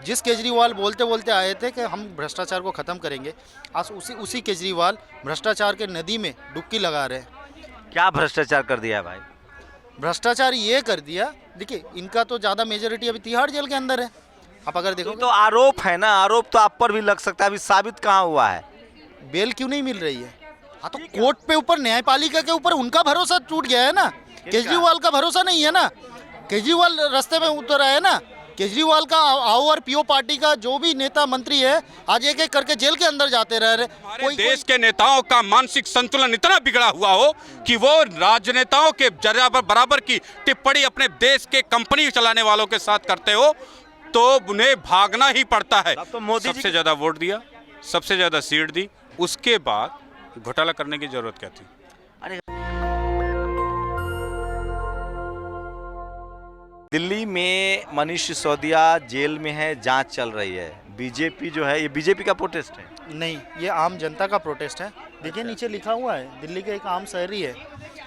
जिस केजरीवाल बोलते बोलते आए थे कि हम भ्रष्टाचार को ख़त्म करेंगे, आज उसी केजरीवाल भ्रष्टाचार के नदी में डुबकी लगा रहे हैं। क्या भ्रष्टाचार कर दिया है भाई? भ्रष्टाचार ये कर दिया, देखिए इनका तो ज़्यादा मेजोरिटी अभी तिहाड़ जेल के अंदर है। आप अगर ये देखो तो आरोप है ना, आरोप तो आप पर भी लग सकता है, अभी साबित कहाँ हुआ है? बेल क्यों नहीं मिल रही है? हाँ तो कोर्ट पे ऊपर न्यायपालिका के ऊपर उनका भरोसा टूट गया है ना, केजरीवाल का भरोसा नहीं है ना। केजरीवाल रास्ते में उतर आए ना, केजरीवाल का आओ और पीओ पार्टी का जो भी नेता मंत्री है आज एक एक करके जेल के अंदर जाते रह रहे। हमारे देश के नेताओं का मानसिक संतुलन इतना बिगड़ा हुआ हो कि वो राजनेताओं के बराबर की टिप्पणी अपने देश के कंपनी चलाने वालों के साथ करते हो तो उन्हें भागना ही पड़ता है। अब तो मोदी जी सबसे ज्यादा वोट दिया, सबसे ज्यादा सीट दी, उसके बाद घोटाला करने की जरूरत क्या थी? अरे दिल्ली में मनीष सिसोदिया जेल में है, जांच चल रही है। बीजेपी जो है, ये बीजेपी का प्रोटेस्ट है? नहीं, ये आम जनता का प्रोटेस्ट है। देखिए नीचे लिखा हुआ है, दिल्ली का एक आम शहरी है।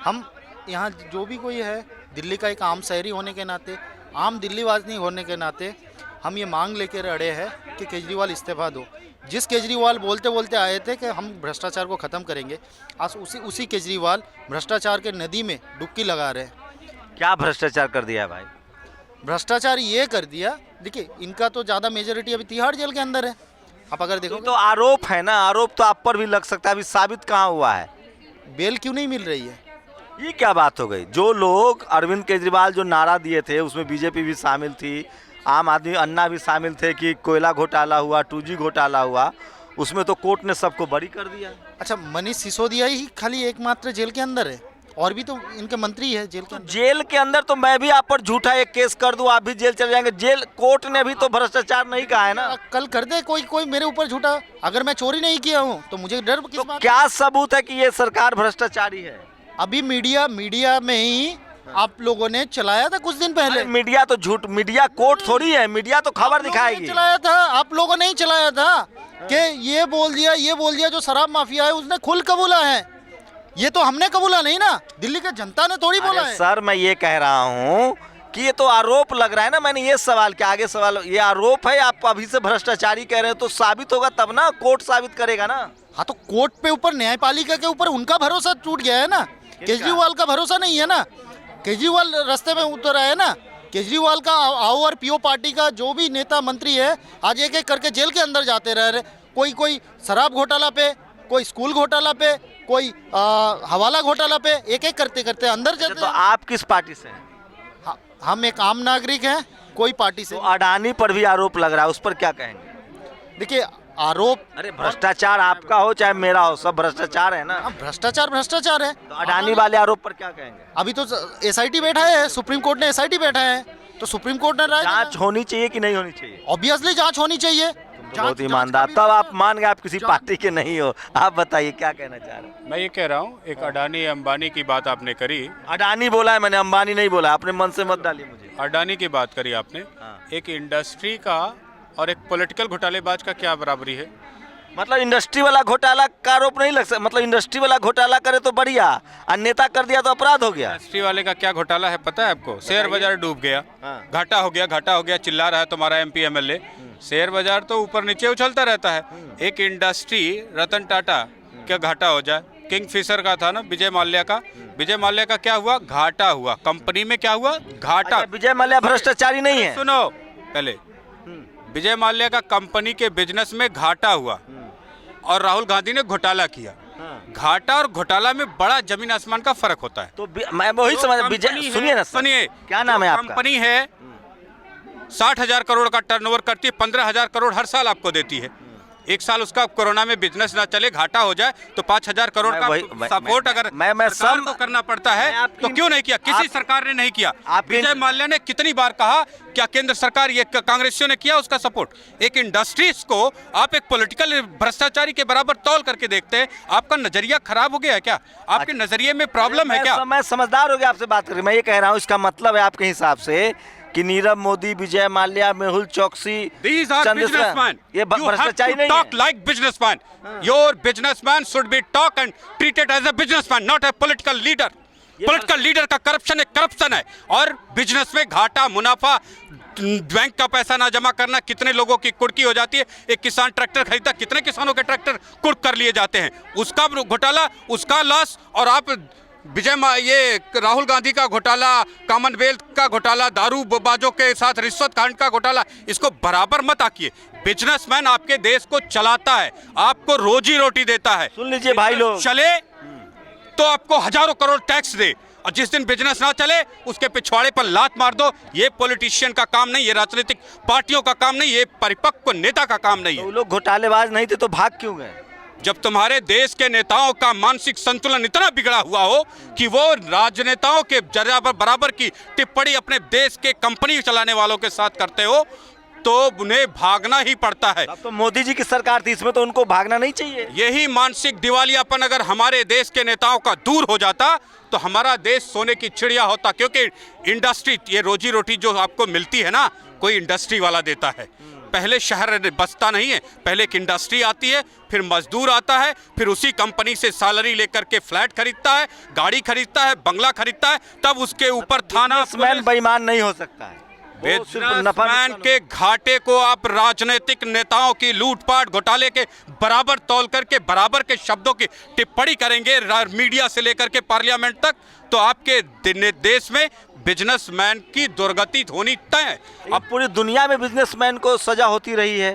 हम यहाँ जो भी कोई है दिल्ली का एक आम शहरी होने के नाते, आम दिल्लीवासी होने के नाते हम ये मांग लेकर अड़े हैं कि केजरीवाल इस्तीफा दो। जिस केजरीवाल बोलते बोलते आए थे कि हम भ्रष्टाचार को ख़त्म करेंगे, आज उसी केजरीवाल भ्रष्टाचार के नदी में डुबकी लगा रहे हैं। क्या भ्रष्टाचार कर दिया है भाई? भ्रष्टाचार ये कर दिया, देखिए इनका तो ज़्यादा मेजोरिटी अभी तिहाड़ जेल के अंदर है। आप अगर देखो ये तो आरोप है ना, आरोप तो आप पर भी लग सकता है, अभी साबित कहाँ हुआ है? बेल क्यों नहीं मिल रही है? ये क्या बात हो गई? जो लोग अरविंद केजरीवाल जो नारा दिए थे उसमें बीजेपी भी शामिल थी, आम आदमी अन्ना भी शामिल थे कि कोयला घोटाला हुआ, 2G घोटाला हुआ, उसमें तो कोर्ट ने सबको बरी कर दिया। अच्छा, मनीष सिसोदिया ही खाली एकमात्र जेल के अंदर है, और भी तो इनके मंत्री है जेल के अंदर। जेल के अंदर तो मैं भी आप पर झूठा एक केस कर दूं, आप भी जेल चले जाएंगे। जेल कोर्ट ने भी तो भ्रष्टाचार नहीं कहा है ना। कल कर दे कोई मेरे ऊपर झूठा, अगर मैं चोरी नहीं किया हूँ तो मुझे डर किस तो बात? क्या सबूत है कि ये सरकार भ्रष्टाचारी है? अभी मीडिया में ही आप लोगों ने चलाया था कुछ दिन पहले। अरे मीडिया तो झूठ, मीडिया कोर्ट थोड़ी है, मीडिया तो खबर दिखाएगी। चलाया था, आप लोगों ने ही चलाया था कि ये बोल दिया जो शराब माफिया है उसने खुद कबूला है। ये तो हमने कबूला नहीं ना, दिल्ली की जनता ने थोड़ी बोला है। सर मैं ये कह रहा हूँ कि ये तो आरोप लग रहा है ना। मैंने ये सवाल किया, आगे सवाल, ये आरोप है, आप अभी से भ्रष्टाचारी कह रहे हो तो साबित होगा तब ना, कोर्ट साबित करेगा ना। हाँ तो कोर्ट पे ऊपर न्यायपालिका के ऊपर उनका भरोसा टूट गया है ना, केजरीवाल का भरोसा नहीं है ना। केजरीवाल रास्ते में उतर आए ना, केजरीवाल का आओ और पीओ पार्टी का जो भी नेता मंत्री है आज एक एक करके जेल के अंदर जाते रह रहे। कोई शराब घोटाला पे, कोई स्कूल घोटाला पे, कोई हवाला घोटाला पे, एक एक करते करते अंदर जाते। तो आप किस पार्टी से हैं? हम एक आम नागरिक हैं, कोई पार्टी से। तो अडानी पर भी आरोप लग रहा है, उस पर क्या कहेंगे? देखिए आरोप, अरे भ्रष्टाचार आपका हो चाहे मेरा हो, सब भ्रष्टाचार है ना। भ्रष्टाचार है। तो अडानी वाले आरोप पर क्या कहेंगे? अभी तो SIT बैठा है, सुप्रीम कोर्ट ने SIT बैठा है, तो सुप्रीम कोर्ट ने राय जांच होनी चाहिए कि नहीं होनी चाहिए? ऑब्वियसली जांच होनी चाहिए। बहुत ईमानदार, तब आप मान गए आप किसी पार्टी के नहीं हो। आप बताइए क्या कहना चाह रहे हैं? मैं ये कह रहा हूँ, एक अडानी अंबानी की बात आपने करी। अडानी बोला है मैंने, अंबानी नहीं बोला, अपने मन से मत डालिए मुझे। अडानी की बात करी आपने, एक इंडस्ट्री का और एक पॉलिटिकल घोटालेबाज का क्या बराबरी है? मतलब इंडस्ट्री वाला घोटाला का आरोप नहीं लग सकता, मतलब इंडस्ट्री वाला घोटाला करे तो बढ़िया, और नेता कर दिया तो अपराध हो गया। इंडस्ट्री वाले का क्या घोटाला है पता है आपको? शेयर बाजार डूब गया, घाटा हो गया, चिल्ला रहा है तुम्हारा MP MLA। शेयर बाजार तो ऊपर नीचे उछलता रहता है। एक इंडस्ट्री रतन टाटा क्या घाटा हो जाए, किंगफिशर का था ना, विजय माल्या का क्या हुआ? घाटा हुआ। कंपनी में क्या हुआ? घाटा। अच्छा, विजय माल्या भ्रष्टाचारी नहीं है? सुनो पहले, विजय माल्या का कंपनी के बिजनेस में घाटा हुआ और राहुल गांधी ने घोटाला किया। घाटा और घोटाला में बड़ा जमीन आसमान का फर्क होता है। तो मैं वही समझ, विजय सुनिए ना, सुनिए, क्या नाम है आपका? कंपनी है 60,000 करोड़ का टर्नओवर करती है, 15,000 करोड़ हर साल आपको देती है। एक साल उसका कोरोना में बिजनेस ना चले, घाटा हो जाए तो 5,000 करोड़ का सपोर्ट अगर सरकार को करना पड़ता है तो क्यों नहीं किया? किसी सरकार ने नहीं किया। विजय माल्या ने कितनी बार कहा, क्या केंद्र सरकार, ये कांग्रेसियों ने किया उसका सपोर्ट? एक इंडस्ट्रीज को आप एक पॉलिटिकल भ्रष्टाचारी के बराबर तौल करके देखते हैं। आपका नजरिया खराब हो गया है क्या? आपके नजरिए में प्रॉब्लम है क्या? मैं समझदार हो गया आपसे बात करके। मैं ये कह रहा हूँ, इसका मतलब है आपके हिसाब से कि नीरव मोदी, विजय माल्या, मेहुल चौकसी, These are businessmen. ये भ्रष्टाचारी नहीं है। Talk like businessman. Your businessman should be talk and treated as a businessman, not a political leader. Political leader का करप्शन है और बिजनेस में घाटा मुनाफा बैंक का पैसा ना जमा करना, कितने लोगों की कुर्की हो जाती है। एक किसान ट्रैक्टर खरीदता, कितने किसानों के ट्रैक्टर कुर्क कर लिए जाते हैं, उसका घोटाला, उसका लॉस। और आप ये राहुल गांधी का घोटाला, कॉमनवेल्थ का घोटाला, दारूबाजों के साथ रिश्वत कांड का घोटाला, इसको बराबर मत आकिए। बिजनेसमैन आपके देश को चलाता है, आपको रोजी रोटी देता है। सुन लीजिए भाई लोग, चले तो आपको हजारों करोड़ टैक्स दे, और जिस दिन बिजनेस ना चले उसके पिछवाड़े पर लात मार दो। ये पॉलिटिशियन का काम नहीं, ये राजनीतिक पार्टियों का काम नहीं, ये परिपक्व नेता का काम नहीं है। तो लोग घोटालेबाज नहीं थे तो भाग क्यों गए? जब तुम्हारे देश के नेताओं का मानसिक संतुलन इतना बिगड़ा हुआ हो कि वो राजनेताओं के बराबर की टिप्पणी अपने देश के कंपनी चलाने वालों के साथ करते हो, तो उन्हें भागना ही पड़ता है। अब तो मोदी जी की सरकार थी, इसमें तो उनको भागना नहीं चाहिए। यही मानसिक दिवालियापन अगर हमारे देश के नेताओं का दूर हो जाता तो हमारा देश सोने की चिड़िया होता। क्योंकि इंडस्ट्री, ये रोजी रोटी जो आपको मिलती है ना, कोई इंडस्ट्री वाला देता है। पहले शहर बसता नहीं है, पहले एक इंडस्ट्री आती है, फिर मजदूर आता है, फिर उसी कंपनी से सैलरी लेकर के फ्लैट खरीदता है, गाड़ी खरीदता है, बंगला खरीदता है, तब उसके ऊपर थाना। बिजनेसमैन बेईमान नहीं हो सकता है। बिजनेसमैन के घाटे को आप राजनीतिक नेताओं की लूटपाट घोटाले के बराबर तौल करके बराबर के शब्दों की टिप्पणी करेंगे मीडिया से लेकर के पार्लियामेंट तक, तो आपके देश में बिजनेसमैन की दुर्गति होनी तय है। अब पूरी दुनिया में बिजनेसमैन को सजा होती रही है।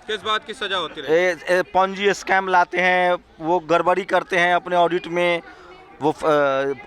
किस बात की सजा होती रही है? पॉन्जी स्कैम लाते हैं, वो गड़बड़ी करते हैं अपने ऑडिट में, वो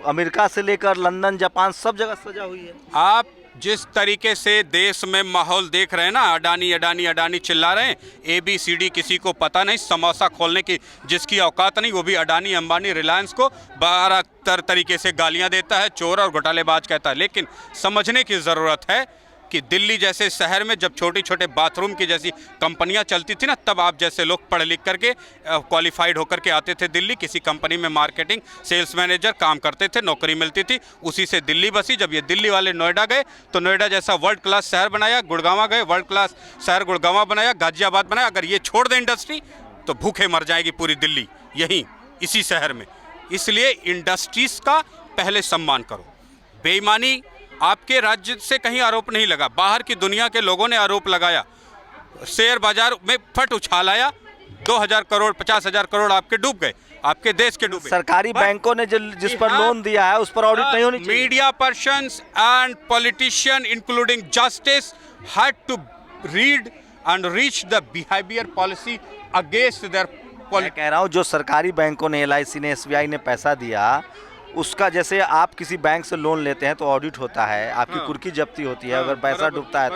अमेरिका से लेकर लंदन, जापान, सब जगह सजा हुई है। आप जिस तरीके से देश में माहौल देख रहे हैं ना, अडानी अडानी अडानी चिल्ला रहे हैं, ABCD किसी को पता नहीं, समोसा खोलने की जिसकी औकात नहीं, वो भी अडानी अंबानी रिलायंस को 12 तरीके से गालियां देता है, चोर और घोटालेबाज कहता है। लेकिन समझने की ज़रूरत है कि दिल्ली जैसे शहर में जब छोटी छोटे बाथरूम की जैसी कंपनियां चलती थी ना, तब आप जैसे लोग पढ़ लिख करके क्वालिफाइड होकर के आते थे दिल्ली, किसी कंपनी में मार्केटिंग सेल्स मैनेजर काम करते थे, नौकरी मिलती थी, उसी से दिल्ली बसी। जब ये दिल्ली वाले नोएडा गए तो नोएडा जैसा वर्ल्ड क्लास शहर बनाया, गुड़गांव गए, वर्ल्ड क्लास शहर गुड़गांव बनाया, गाजियाबाद बनाया। अगर ये छोड़ दें इंडस्ट्री तो भूखे मर जाएगी पूरी दिल्ली, यहीं इसी शहर में। इसलिए इंडस्ट्रीज़ का पहले सम्मान करो। बेईमानी आपके राज्य से कहीं आरोप नहीं लगा, बाहर की दुनिया के लोगों ने आरोप लगाया, शेयर बाजार में फट उछालाया, 2000 करोड़ 50,000 करोड़ आपके डूब गए, आपके देश के डूबे। सरकारी बैंकों ने जिस पर लोन दिया है उस पर ऑडिट नहीं होनी चाहिए। Media persons and politician including justice had to read and reach the behaviour policy against their मैं कह रहा हूँ जो सरकारी बैंकों ने, LIC ने, SBI ने पैसा दिया, उसका जैसे आप किसी बैंक से लोन लेते हैं तो ऑडिट होता है, आपकी कुर्की जब्ती होती है, अगर पैसा डूबता है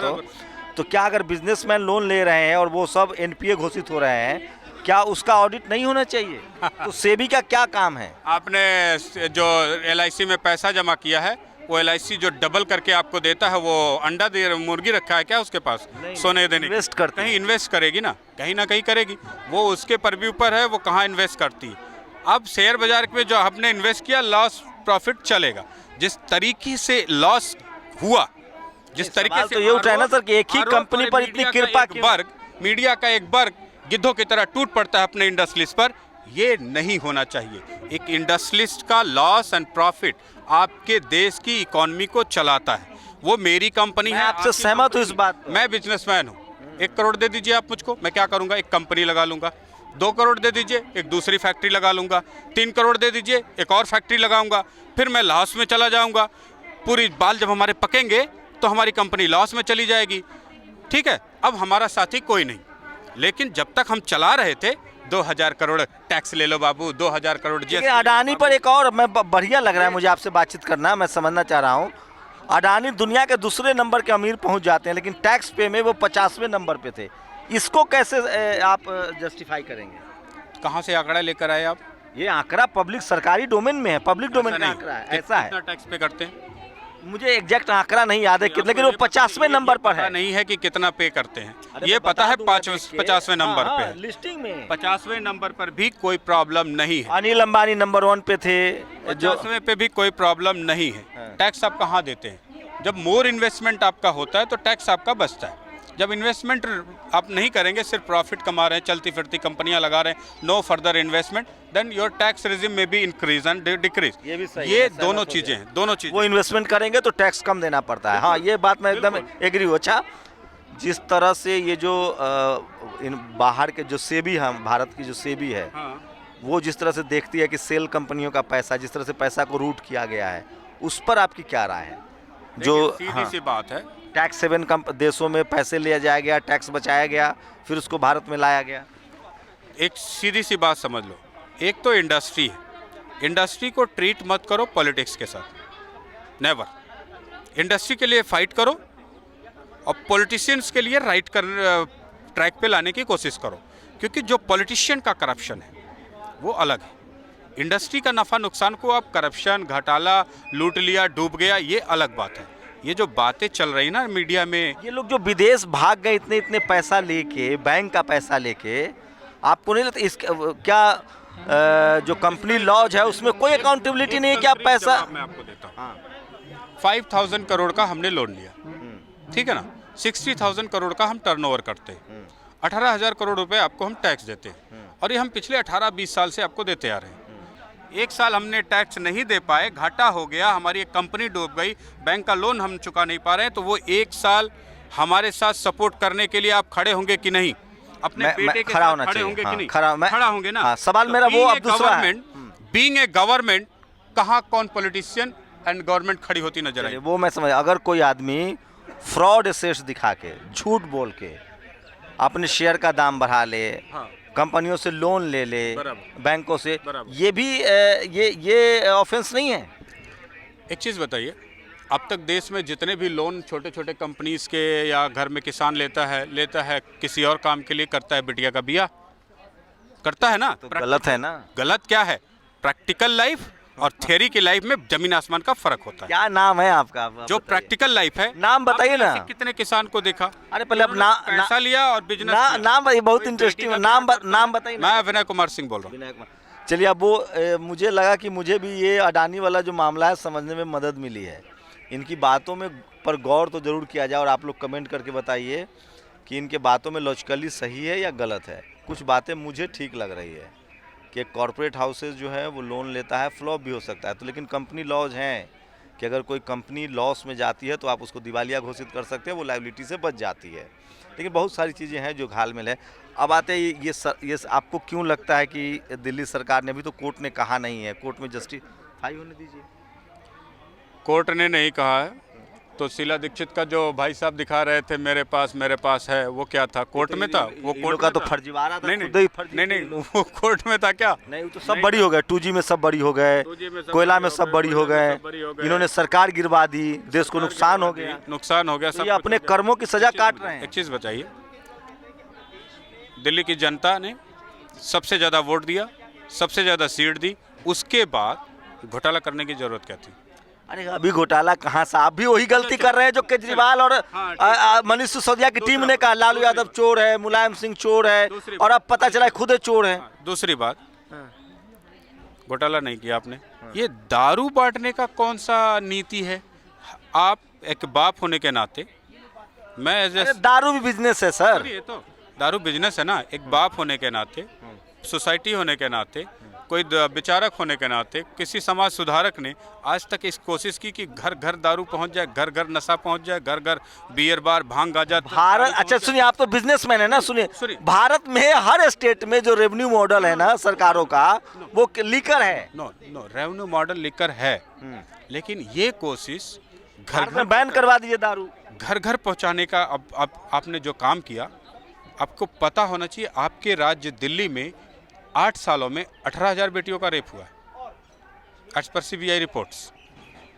तो क्या अगर बिजनेसमैन लोन ले रहे हैं और वो सब NPA घोषित हो रहे हैं, क्या उसका ऑडिट नहीं होना चाहिए? तो सेबी का क्या काम है? आपने जो LIC में पैसा जमा किया है, वो LIC जो डबल करके आपको देता है, वो अंडा दे, मुर्गी रखा है क्या उसके पास सोने देने? इन्वेस्ट करते, कहीं इन्वेस्ट करेगी ना, कहीं ना कहीं करेगी, वो उसके परव्यू पर है, वो कहाँ इन्वेस्ट करती है। अब शेयर बाजार में जो आपने इन्वेस्ट किया, लॉस प्रॉफिट चलेगा। जिस तरीके से लॉस हुआ, जिस तरीके से तो ये उठा है ना सर कि एक ही कंपनी पर इतनी कृपा की, मीडिया का एक वर्ग गिद्धों की तरह टूट पड़ता है अपने इंडस्ट्रीज पर, ये नहीं होना चाहिए। एक इंडस्ट्रियलिस्ट का लॉस एंड प्रॉफिट आपके देश की इकोनॉमी को चलाता है। वो मेरी कंपनी है, आपसे सहमत हूँ इस बात। मैं बिजनेसमैन हूँ, 1 करोड़ दे दीजिए आप मुझको, मैं क्या करूँगा? एक कंपनी लगा लूँगा। 2 करोड़ दे दीजिए, एक दूसरी फैक्ट्री लगा लूँगा। 3 करोड़ दे दीजिए, एक और फैक्ट्री लगाऊंगा। फिर मैं लॉस में चला जाऊँगा। पूरी बाल जब हमारे पकेंगे तो हमारी कंपनी लॉस में चली जाएगी। ठीक है, अब हमारा साथी कोई नहीं, लेकिन जब तक हम चला रहे थे 2000 करोड़ टैक्स ले लो बाबू, 2000 करोड़ GST। अडानी पर एक और मैं बढ़िया लग रहा है मुझे आपसे बातचीत करना, मैं समझना चाह रहा हूँ। अडानी दुनिया के दूसरे नंबर के अमीर पहुँच जाते हैं, लेकिन टैक्स पे में वो 50वें नंबर पे थे। इसको कैसे आप जस्टिफाई करेंगे? कहाँ से आंकड़ा लेकर आए आप? ये आंकड़ा पब्लिक सरकारी डोमेन में है, पब्लिक डोमेन का आंकड़ा है। ऐसा है, कितना टैक्स पे करते हैं? मुझे एग्जैक्ट आंकड़ा नहीं याद है लेकिन वो 50वें नंबर पर है। नहीं है कि कितना पे करते हैं, ये पता है 50वें नंबर पे है। लिस्टिंग में 50वें नंबर पर भी कोई प्रॉब्लम नहीं है। अनिल अंबानी नंबर 1 पे थे, 50वें पे भी कोई प्रॉब्लम नहीं है। टैक्स आप कहाँ देते हैं? जब मोर इन्वेस्टमेंट आपका होता है तो टैक्स आपका बचता है। जब इन्वेस्टमेंट आप नहीं करेंगे, सिर्फ प्रॉफिट कमा रहे हैं, चलती फिरती कंपनियां लगा रहे हैं, no further investment, then your tax regime में भी इंक्रीज एंड डिक्रीज। ये भी सही ये है, दोनों चीजें हैं, दोनों चीजें। वो इन्वेस्टमेंट करेंगे तो टैक्स कम देना पड़ता है। हाँ, ये बात मैं एकदम एग्री हूँ। अच्छा, जिस तरह से ये जो इन बाहर के जो सेबी हम भारत की जो सेबी है, हाँ। वो जिस तरह से देखती है कि सेल कंपनियों का पैसा, जिस तरह से पैसा को रूट किया गया है, उस पर आपकी क्या राय है? जो सीधी सी बात है, टैक्स हेवन देशों में पैसे लिया जाया गया, टैक्स बचाया गया, फिर उसको भारत में लाया गया। एक सीधी सी बात समझ लो, एक तो इंडस्ट्री है, इंडस्ट्री को ट्रीट मत करो पॉलिटिक्स के साथ, नेवर। इंडस्ट्री के लिए फाइट करो और पॉलिटिशियंस के लिए राइट कर ट्रैक पे लाने की कोशिश करो, क्योंकि जो पॉलिटिशियन का करप्शन है वो अलग है। इंडस्ट्री का नफ़ा नुकसान को आप करप्शन, घोटाला, लूट लिया, डूब गया, ये अलग बात है। ये जो बातें चल रही ना मीडिया में, ये लोग जो विदेश भाग गए इतने इतने पैसा लेके, बैंक का पैसा लेके, आपको नहीं लगता इस क्या जो कंपनी लॉज है उसमें कोई अकाउंटेबिलिटी नहीं है कि आप पैसा? मैं आपको देता हूँ। 5,000 करोड़ का हमने लोन लिया, ठीक है ना, 60,000 करोड़ का हम टर्नओवर करते हैं, 18,000 करोड़ रुपए आपको हम टैक्स देते हैं, और ये हम पिछले 18-20 साल से आपको देते आ रहे हैं। एक साल हमने टैक्स नहीं दे पाए, घाटा हो गया, हमारी एक कंपनी डूब गई, बैंक का लोन हम चुका नहीं पा रहे हैं, तो वो एक साल हमारे साथ सपोर्ट करने के लिए आप खड़े होंगे कि नहीं? अपने बेटे के साथ खड़े होंगे कि नहीं? खड़ा होंगे ना। सवाल मेरा वो अब दूसरा है। बीइंग ए गवर्नमेंट, कहाँ कौन पॉलिटिशियन एंड गवर्नमेंट खड़ी होती नजर आई? वो मैं समझ, अगर कोई आदमी फ्रॉड एसेट्स दिखा के, झूठ बोल के अपने शेयर का दाम बढ़ा ले, हाँ। कंपनियों से लोन ले ले, बैंकों से, बराबर। ये भी ये ऑफेंस नहीं है? एक चीज़ बताइए, अब तक देश में जितने भी लोन छोटे छोटे कंपनीज के या घर में किसान लेता है किसी और काम के लिए, करता है बिटिया का बिया, करता है ना? तो गलत है ना? गलत क्या है? प्रैक्टिकल लाइफ और थियरी की लाइफ में जमीन आसमान का फर्क होता है। क्या नाम है आपका? जो प्रैक्टिकल लाइफ है, नाम बताइए ना। कितने किसान को देखा? अरे पहले अब पैसा लिया और बिजनेस नाम बताइए, बहुत इंटरेस्टिंग नाम बताइए। मैं विनय कुमार सिंह बोल रहा हूँ। चलिए, अब वो मुझे लगा कि मुझे भी ये अडानी वाला जो मामला है समझने में मदद मिली है। इनकी बातों में पर गौर तो ज़रूर किया जाए, और आप लोग कमेंट करके बताइए कि इनके बातों में लॉजिकली सही है या गलत है। कुछ बातें मुझे ठीक लग रही है कि कॉरपोरेट हाउसेस जो है वो लोन लेता है, फ्लॉप भी हो सकता है, तो लेकिन कंपनी लॉज हैं कि अगर कोई कंपनी लॉस में जाती है तो आप उसको दिवालिया घोषित कर सकते हैं, वो लायबिलिटी से बच जाती है। लेकिन बहुत सारी चीज़ें हैं जो घालमेल है। अब आते ये आपको क्यों लगता है कि दिल्ली सरकार ने, भी तो कोर्ट ने कहा नहीं है, कोर्ट में जस्टिफाई होने दीजिए। कोर्ट ने नहीं कहा है, तो शीला दीक्षित का जो भाई साहब दिखा रहे थे मेरे पास है, वो क्या था? कोर्ट में था? वो कोर्ट का तो फर्जीवाड़ा था। नहीं, वो कोर्ट में था क्या? नहीं, वो तो सब बड़ी हो गए, 2G में सब बड़ी हो गए, कोयला में सब बड़ी हो गए, इन्होंने सरकार गिरवा दी, देश को नुकसान हो गया, सब अपने कर्मों की सजा काट रहे हैं। एक चीज़ बताइए, दिल्ली की जनता ने सबसे ज़्यादा वोट दिया, सबसे ज़्यादा सीट दी, उसके बाद घोटाला करने की जरूरत क्या थी? अरे अभी घोटाला कहाँ से? आप भी वही गलती कर रहे हैं जो केजरीवाल और मनीष सिसोदिया की टीम ने कहा। लालू यादव चोर है, मुलायम सिंह चोर है, और अब पता चला खुद चोर है। दूसरी बात, घोटाला नहीं किया आपने। ये दारू बांटने का कौन सा नीति है? आप एक बाप होने के नाते, मैं दारू भी बिजनेस है सर। ये तो दारू बिजनेस है ना। एक बाप होने के नाते, सोसाइटी होने के नाते, कोई विचारक होने के नाते, किसी समाज सुधारक ने आज तक इस कोशिश की कि घर घर दारू पहुंच जाए, घर घर नशा पहुंच जाए, घर घर बियर बार, भांग गांजा। भारत, अच्छा सुनिए, आप तो बिजनेसमैन है ना, सुनिए, भारत में हर स्टेट में जो रेवेन्यू मॉडल है ना सरकारों का, वो लीकर है। नो, रेवेन्यू मॉडल लीकर है, लेकिन ये कोशिश घर घर बैन करवा दीजिए दारू, घर घर पहुंचाने का। अब आपने जो काम किया, आपको पता होना चाहिए, आपके राज्य दिल्ली में 8 सालों में 18,000 बेटियों का रेप हुआ है, as per CBI reports,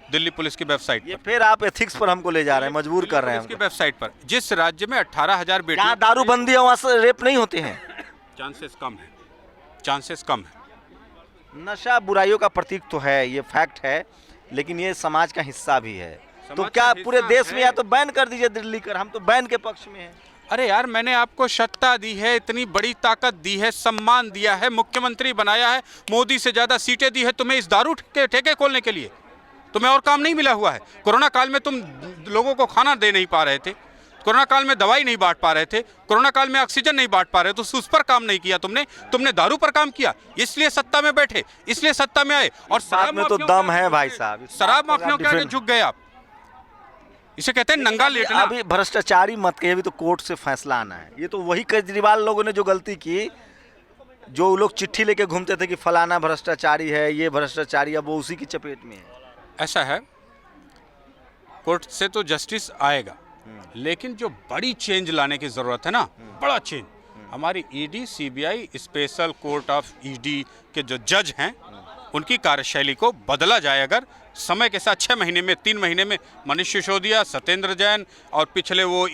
Delhi police की वेबसाइट। ये फिर आप एथिक्स पर हमको ले जा रहे हैं, मजबूर कर रहे हैं उसकी वेबसाइट पर। जिस राज्य में 18,000 बेटियों दारू बंदी है, वहाँ से रेप नहीं होते हैं। चांसेस कम है। नशा बुराइयों का प्रतीक तो है, ये फैक्ट है, लेकिन ये समाज का हिस्सा भी है। तो क्या पूरे देश में या तो बैन कर दीजिए दिल्ली कर, हम तो बैन के पक्ष में हैं। अरे यार, मैंने आपको सत्ता दी है, इतनी बड़ी ताकत दी है, सम्मान दिया है, मुख्यमंत्री बनाया है, मोदी से ज़्यादा सीटें दी है तुम्हें इस दारू के ठेके खोलने के लिए। तुम्हें और काम नहीं मिला हुआ है? कोरोना काल में तुम लोगों को खाना दे नहीं पा रहे थे, कोरोना काल में दवाई नहीं बांट पा रहे थे, कोरोना काल में ऑक्सीजन नहीं बांट पा रहे, तो उस पर काम नहीं किया तुमने दारू पर काम किया, इसलिए सत्ता में बैठे, इसलिए सत्ता में आए। और शराब में तो दम है भाई साहब, शराब माफियों के आगे झुक गए आप, इसे कहते हैं नंगा लेटना। अभी भ्रष्टाचारी मत कहिए, अभी तो कोर्ट से फैसला आना है। ये तो वही केजरीवाल लोगों ने जो गलती की, जो लोग चिट्ठी लेके घूमते थे कि फलाना भ्रष्टाचारी है, ये भ्रष्टाचारी, अब वो उसी की चपेट में है। ऐसा है, कोर्ट से तो जस्टिस आएगा, लेकिन जो बड़ी चेंज लाने की जरूरत है ना, बड़ा चेंज, हमारी ED, CBI, special court of ED के जो जज हैं, उनकी कार्यशैली को बदला जाए। अगर समय के साथ 6 महीने में, 3 महीने में मनीष सिसोदिया, सत्येंद्र जैन और पिछले वो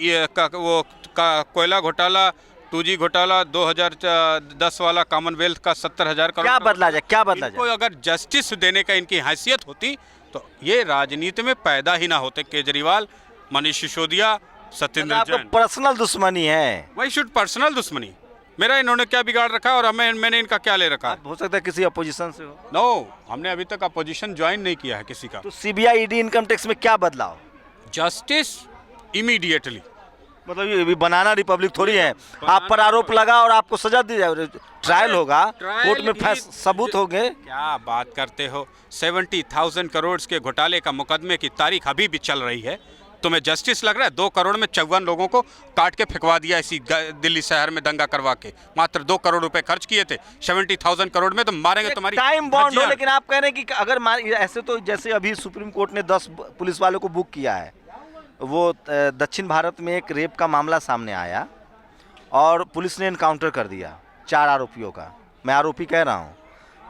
कोयला घोटाला, 2G घोटाला, 2010 वाला कॉमनवेल्थ का 70,000 करोड़, क्या बदला जाए, क्या बदला जाए? अगर जस्टिस देने का इनकी हैसियत होती तो ये राजनीति में पैदा ही ना होते। केजरीवाल, मनीष सिसोदिया, सत्येंद्र जैन, पर्सनल दुश्मनी है। वही शुड पर्सनल दुश्मनी। मेरा इन्होंने क्या बिगाड़ रखा और मैंने इनका क्या ले रखा? हो सकता है किसी अपोजिशन से हो। नो, हमने अभी तक अपोजिशन ज्वाइन नहीं किया है किसी का। तो सीबीआई, ईडी, इनकम टैक्स में क्या बदलाव? जस्टिस इमीडिएटली, मतलब ये भी बनाना रिपब्लिक थोड़ी है, आप पर आरोप लगा और आपको सजा दी जाए, ट्रायल होगा, कोर्ट में सबूत होंगे। क्या बात करते हो? 70,000 करोड़ के घोटाले का मुकदमे की तारीख अभी भी चल रही है, तुम्हें जस्टिस लग रहा है? 2 करोड़ में 54 लोगों को काट के फेंकवा दिया इसी दिल्ली शहर में दंगा करवा के, मात्र 2 करोड़ रुपए खर्च किए थे। 70,000 करोड़ में तो मारेंगे तुम्हारी टाइम बॉन्ड हो, लेकिन आप कह रहे हैं कि अगर ऐसे तो जैसे अभी सुप्रीम कोर्ट ने 10 पुलिस वालों को बुक किया है, वो दक्षिण भारत में एक रेप का मामला सामने आया और पुलिस ने एनकाउंटर कर दिया 4 आरोपियों का। मैं आरोपी कह रहा हूँ,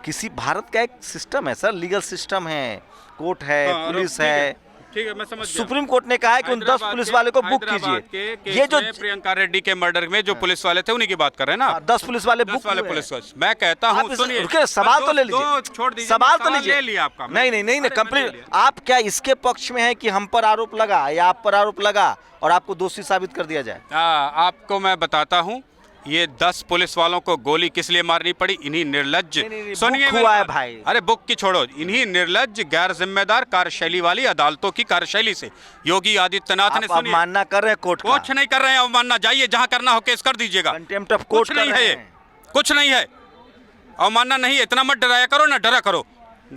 किसी भारत का एक सिस्टम है सर, लीगल सिस्टम है, कोर्ट है, पुलिस है। ठीक है, मैं समझ गया। सुप्रीम कोर्ट ने कहा है कि उन 10 पुलिस वाले को बुक कीजिए। ये जो प्रियंका रेड्डी के मर्डर में जो पुलिस वाले थे उन्हीं की बात कर रहे हैं ना? 10 पुलिस वाले बुक वाले पुलिस वाले। मैं कहता हूँ, सुनिए, सवाल तो ले लीजिए, छोड़ दीजिए, सवाल तो लीजिए। ले लिया आपका। नहीं, कंप्लीट। आप क्या इसके पक्ष में है कि हम पर आरोप लगा या आप पर आरोप लगा और आपको दोषी साबित कर दिया जाए? आपको मैं बताता हूँ, ये 10 पुलिस वालों को गोली किस लिए मारनी पड़ी? इन्हीं निर्लज्ज, सुनिए हुआ है भाई, अरे बुक की छोड़ो, इन्हीं निर्लज्ज गैर जिम्मेदार कार्यशैली वाली अदालतों की कार्यशैली से योगी आदित्यनाथ ने, सुनिए, अवमानना कर रहे हैं कोर्ट का। कुछ नहीं कर रहे हैं अवमानना, जाइए जहां करना हो केस कर दीजिएगा, कंटेम्प्ट ऑफ कोर्ट नहीं है, कुछ नहीं है, अवमानना नहीं है। इतना मत डराया करो, ना डरा करो,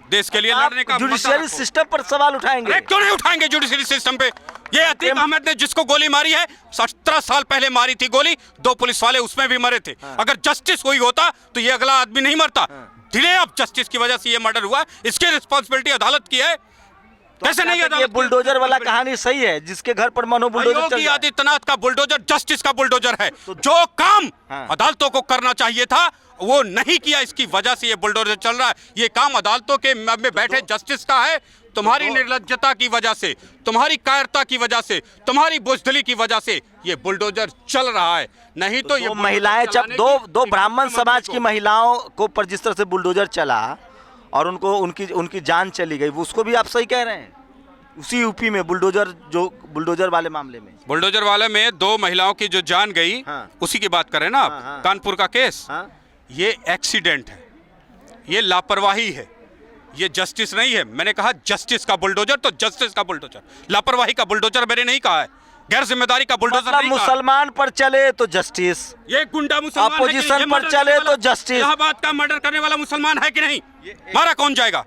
देश के लिए लड़ने का। जुडिशियरी सिस्टम पर सवाल उठाएंगे? क्यों नहीं उठाएंगे जुडिशियरी सिस्टम पे? ये अतीक अहमद ने जिसको गोली मारी है, 17 साल पहले मारी थी गोली, 2 पुलिस वाले उसमें भी मरे थे। अगर जस्टिस हुई होता तो ये अगला आदमी नहीं मरता। डिले ऑफ जस्टिस की वजह से ये मर्डर हुआ, इसकी रिस्पॉन्सिबिलिटी अदालत की है। कैसे नहीं? ये बुलडोजर वाला कहानी सही है, जिसके घर पर मनो बुलडोजर योगी आदित्यनाथ का बुलडोजर जस्टिस का बुलडोजर है। जो काम अदालतों को करना चाहिए था वो नहीं किया, इसकी वजह से ये बुलडोजर चल रहा है। ये काम अदालतों के में बैठे जस्टिस का है। तुम्हारी निर्लज्जता की वजह से, तुम्हारी कायरता की वजह से, तुम्हारी बुजदिली की वजह से ये बुलडोजर चल रहा है। नहीं तो ये महिलाएं, जब दो ब्राह्मण समाज की महिलाओं को पर जिस तरह से बुलडोजर चला और उनको उनकी जान चली गई, उसको भी आप सही कह रहे हैं। उसी यूपी में बुलडोजर वाले मामले में, बुलडोजर वाले में 2 महिलाओं की जो जान गई, उसी की बात करें ना आप, कानपुर का केस। ये एक्सीडेंट है, ये लापरवाही है, ये जस्टिस नहीं है। मैंने कहा जस्टिस का बुलडोजर तो जस्टिस का बुलडोजर, लापरवाही का बुलडोजर मैंने नहीं कहा है, गैर जिम्मेदारी का बुलडोजर नहीं कहा। मुसलमान पर चले तो जस्टिस, ये गुंडा मुसलमान अपोजिशन पर चले तो जस्टिस। इलाहाबाद का मर्डर करने वाला मुसलमान है कि नहीं? मारा कौन जाएगा?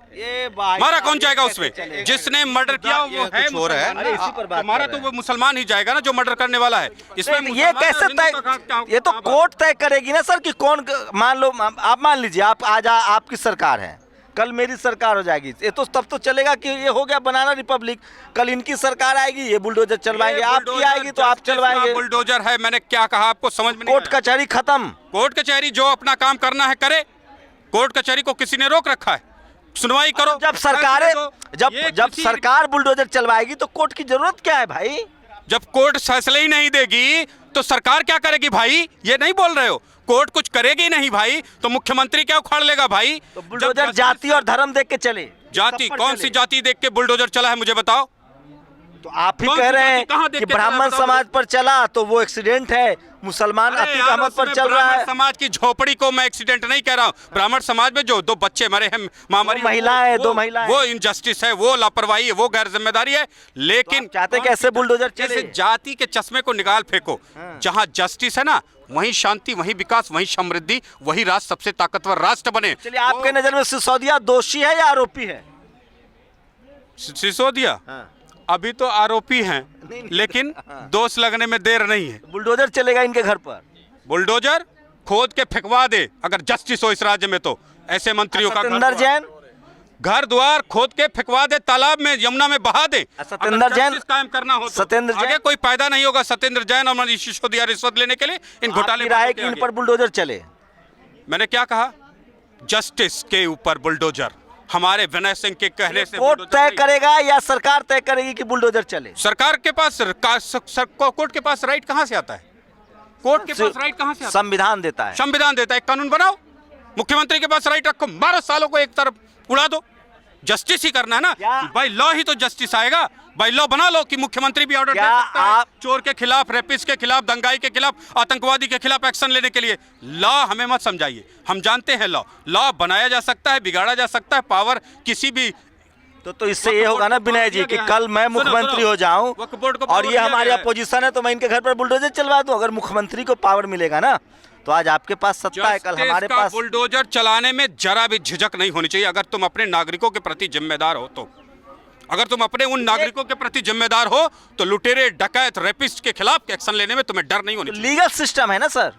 मारा कौन जाएगा उसमें? जिसने मर्डर किया वो है मुसलमान, हमारा तो वो मुसलमान ही जाएगा ना जो मर्डर करने वाला है। इसमें ये कैसे तय? ये तो कोर्ट तय करेगी ना सर कि कौन। मान लो आप मान लीजिए आप आज आपकी सरकार है, कल मेरी सरकार हो जाएगी, ये तो तब तो चलेगा कि ये हो गया बनाना रिपब्लिक। कल इनकी सरकार आएगी, ये बुलडोजर चलवाएंगे, आपकी आएगी तो आप चलवाएंगे। बुलडोजर है, मैंने क्या कहा आपको समझ में नहीं? कोर्ट कचहरी खत्म। कोर्ट कचहरी जो अपना काम करना है करे, कोर्ट कचहरी को किसी ने रोक रखा है? सुनवाई करो। जब सरकार बुलडोजर चलवाएगी तो कोर्ट की जरूरत क्या है भाई? जब कोर्ट फैसले ही नहीं देगी तो सरकार क्या करेगी भाई? ये नहीं बोल रहे हो? कोर्ट कुछ करेगी नहीं भाई तो मुख्यमंत्री क्या उखाड़ लेगा भाई? तो बुलडोजर जाति और धर्म देख के चले। जाति कौन सी जाति देख के बुलडोजर चला है मुझे बताओ? तो आप ही कह रहे हैं कि ब्राह्मण समाज पर चला तो वो एक्सीडेंट है, मुसलमान अतीक अहमद पर चल रहा है। समाज की झोपड़ी को मैं एक्सीडेंट नहीं कह रहा हूँ। ब्राह्मण समाज में जो 2 बच्चे मरे हैं, महामारी, महिलाएं, 2 महिलाएं, वो इनजस्टिस है, वो लापरवाही है, वो गैर जिम्मेदारी है। लेकिन तो चाहते कैसे बुलडोजर चले? जाति के चश्मे को निकाल फेंको। जहाँ जस्टिस है ना, वहीं शांति, वहीं विकास, वहीं समृद्धि, वही राष्ट्र सबसे ताकतवर राष्ट्र बने। चलिए, आपके नजर में सिसोदिया दोषी है या आरोपी है? सिसोदिया अभी तो आरोपी हैं, लेकिन दोष लगने में देर नहीं है। बुलडोजर चलेगा इनके घर पर? बुलडोजर खोद के फेंकवा दे अगर जस्टिस हो इस राज्य में, तो ऐसे मंत्रियों का सत्येंद्र जैन घर द्वार खोद के फेंकवा दे, तालाब में, यमुना में बहा दे। सत्येंद्र जैन कायम करना हो तो सत्येंद्र जैन, आगे कोई पैदा नहीं होगा सत्येंद्र जैन और मनीष सिसोदिया रिश्वत लेने के लिए इन घोटाले राय कि इन पर बुलडोजर चले। मैंने क्या कहा? जस्टिस के ऊपर बुलडोजर। हमारे विनय सिंह के कहने से कोर्ट तय करेगा या सरकार तय करेगी कि बुलडोजर चले? सरकार के पास, कोर्ट के पास राइट कहां से आता है? कोर्ट के पास राइट कहां से आता है? संविधान देता है। संविधान देता है, कानून बनाओ। मुख्यमंत्री के पास राइट रखो, 12 सालों को एक तरफ उड़ा दो। जस्टिस ही करना है ना, बाय लॉ ही तो जस्टिस आएगा। बाय लॉ बना लो कि मुख्यमंत्री भी ऑर्डर दे सकता है चोर के खिलाफ, रेपिस्ट के खिलाफ, दंगाई के खिलाफ, आतंकवादी के खिलाफ एक्शन लेने के लिए। लॉ हमें मत समझाइए, हम जानते हैं लॉ बनाया जा सकता है, बिगाड़ा जा सकता है। पावर किसी भी तो इससे ये होगा ना विनय जी कि कल मैं मुख्यमंत्री हो जाऊं और ये हमारी अपोजिशन है तो मैं इनके घर पर बुलडोजर चलवा दूं। अगर मुख्यमंत्री को पावर मिलेगा ना तो आज आपके पास सत्ता है, कल हमारे पास। बुलडोजर चलाने में जरा भी झिझक नहीं होनी चाहिए अगर तुम अपने नागरिकों के प्रति जिम्मेदार हो तो। अगर तुम अपने उन नागरिकों के प्रति जिम्मेदार हो तो लुटेरे, डकैत, रेपिस्ट के खिलाफ एक्शन लेने में तुम्हें डर नहीं होनी चाहिए। लीगल सिस्टम है ना सर,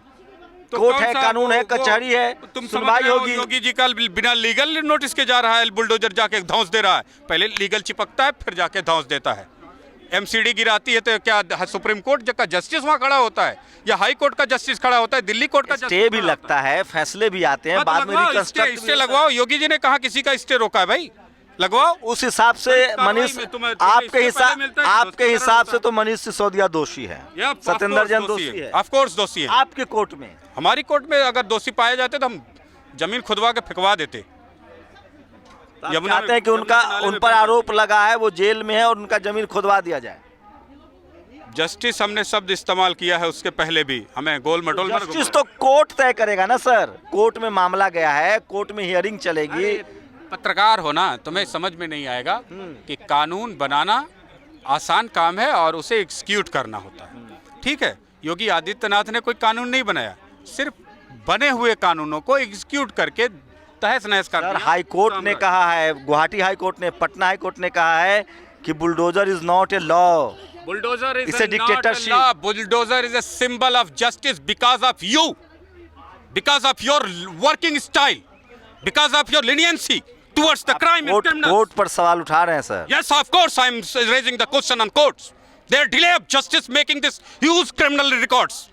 कोर्ट है, कानून है, कचहरी है, सुनवाई होगी। योगी जी कल बिना लीगल नोटिस के जा रहा है, बुलडोजर जाके धौंस दे रहा है। पहले लीगल चिपकता है, फिर जाके धौंस देता है। एमसीडी गिराती है तो क्या सुप्रीम कोर्ट का जस्टिस वहां खड़ा होता है या हाई कोर्ट का जस्टिस खड़ा होता है? दिल्ली कोर्ट का स्टे भी लगता है, फैसले भी आते हैं, बाद में रिकंस्ट्रक्ट स्टे लगवाओ। योगी जी ने कहा किसी का स्टे रोका है भाई, लगवाओ। उस हिसाब से मनीष, आपके हिसाब से तो मनीष सिसोदिया दोषी है, सत्येंद्र जैन दोषी है। ऑफ कोर्स दोषी है। आपके कोर्ट में? हमारी कोर्ट में अगर दोषी पाए जाते तो हम जमीन खुदवा के फेंकवा देते। चाहते हैं कि उन पर आरोप लगा है, वो जेल में है और उनका जमीन खुदवा दिया जाए। जस्टिस हमने शब्द इस्तेमाल किया है, उसके पहले भी हमें गोल मटोल। जस्टिस तो कोर्ट तय करेगा ना सर, कोर्ट में मामला गया है, कोर्ट में हियरिंग चलेगी। पत्रकार हो ना, तुम्हें समझ में नहीं आएगा कि कानून बनाना आसान काम है और उसे एग्जीक्यूट करना होता है। ठीक है, योगी आदित्यनाथ ने कोई कानून नहीं बनाया, सिर्फ बने हुए कानूनों को एग्जीक्यूट करके तहस नहस कर दिया। हाई कोर्ट ने कहा है, गुवाहाटी हाई कोर्ट ने, पटना हाई कोर्ट ने कहा है कि bulldozer is not a law. Bulldozer is a dictatorship. not a law. Bulldozer is a symbol of justice because of you, because of your working style, because of your leniency towards the crime and criminals. Court पर सवाल उठा रहे हैं sir? Yes, of course, I am raising the question on courts. Their delay of justice making this huge criminal records.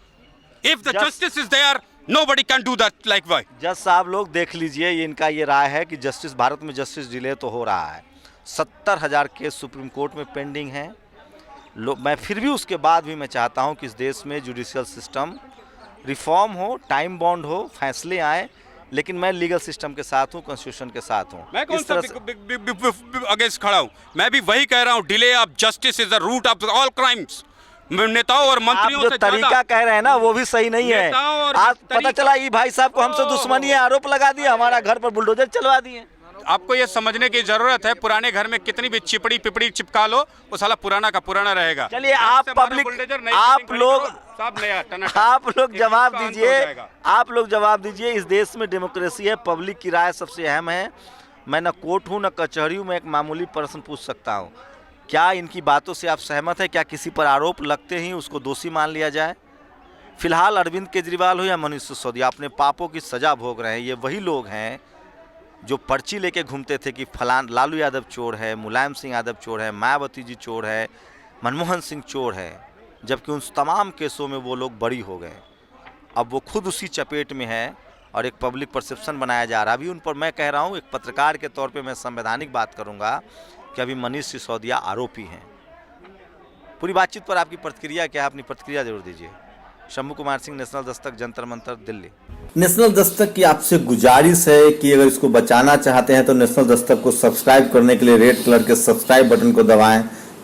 If the justice is there, nobody can do that likewise. जज साहब लोग देख लीजिए, ये इनका ये राय है कि जस्टिस, भारत में जस्टिस डिले तो हो रहा है। 70,000 केस सुप्रीम कोर्ट में पेंडिंग हैं। मैं फिर भी उसके बाद भी मैं चाहता हूं कि इस देश में जुडिशियल सिस्टम रिफॉर्म हो, टाइम बाउंड हो, फैसले आए, लेकिन मैं लीगल सिस्टम के साथ हूं, कॉन्स्टिट्यूशन के साथ हूं। मैं कौन सा अगेंस्ट खड़ा हूं? मैं भी वही कह रहा हूं, delay of justice is the root of all crimes. नेताओं और मंत्रियों से जो तरीका कह रहे हैं ना वो भी सही नहीं है। आज पता चला ये भाई साहब को हमसे दुश्मनी है, आरोप लगा दिया, हमारा घर पर बुलडोजर चलवा दिए। आपको ये समझने की जरूरत है, पुराने घर में कितनी भी चिपड़ी पिपड़ी चिपका लो, वो साला पुराना का पुराना रहेगा। चलिए, आप पब्लिक, आप लोग जवाब दीजिए, आप लोग जवाब दीजिए। इस देश में डेमोक्रेसी है, पब्लिक की राय सबसे अहम है। मैं न कोर्ट हूँ न कचहरी हूँ, मैं एक मामूली प्रश्न पूछ सकता हूँ। क्या इनकी बातों से आप सहमत हैं? क्या किसी पर आरोप लगते ही उसको दोषी मान लिया जाए? फिलहाल अरविंद केजरीवाल हो या मनीष सिसोदिया, अपने पापों की सजा भोग रहे हैं। ये वही लोग हैं जो पर्ची लेके घूमते थे कि फलान लालू यादव चोर है, मुलायम सिंह यादव चोर है, मायावती जी चोर है, मनमोहन सिंह चोर है, जबकि उन तमाम केसों में वो लोग बरी हो गए। अब वो खुद उसी चपेट में है और एक पब्लिक परसेप्शन बनाया जा रहा है। अभी उन पर मैं कह रहा हूँ, एक पत्रकार के तौर पे मैं संवैधानिक बात करूँगा कि अभी मनीष सिसोदिया आरोपी हैं। पूरी बातचीत पर आपकी प्रतिक्रिया क्या है? अपनी प्रतिक्रिया जरूर दीजिए। शंभू कुमार सिंह, नेशनल दस्तक, जंतर मंतर, दिल्ली। नेशनल दस्तक की आपसे गुजारिश है कि अगर इसको बचाना चाहते हैं तो नेशनल दस्तक को सब्सक्राइब करने के लिए रेड कलर के सब्सक्राइब बटन को दबाएं,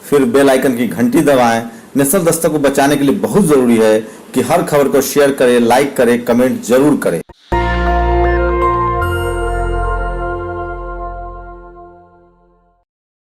फिर बेल आइकन की घंटी दबाएं। नेशनल दस्तक को बचाने के लिए बहुत जरूरी है कि हर खबर को शेयर करें, लाइक करें, कमेंट जरूर करें।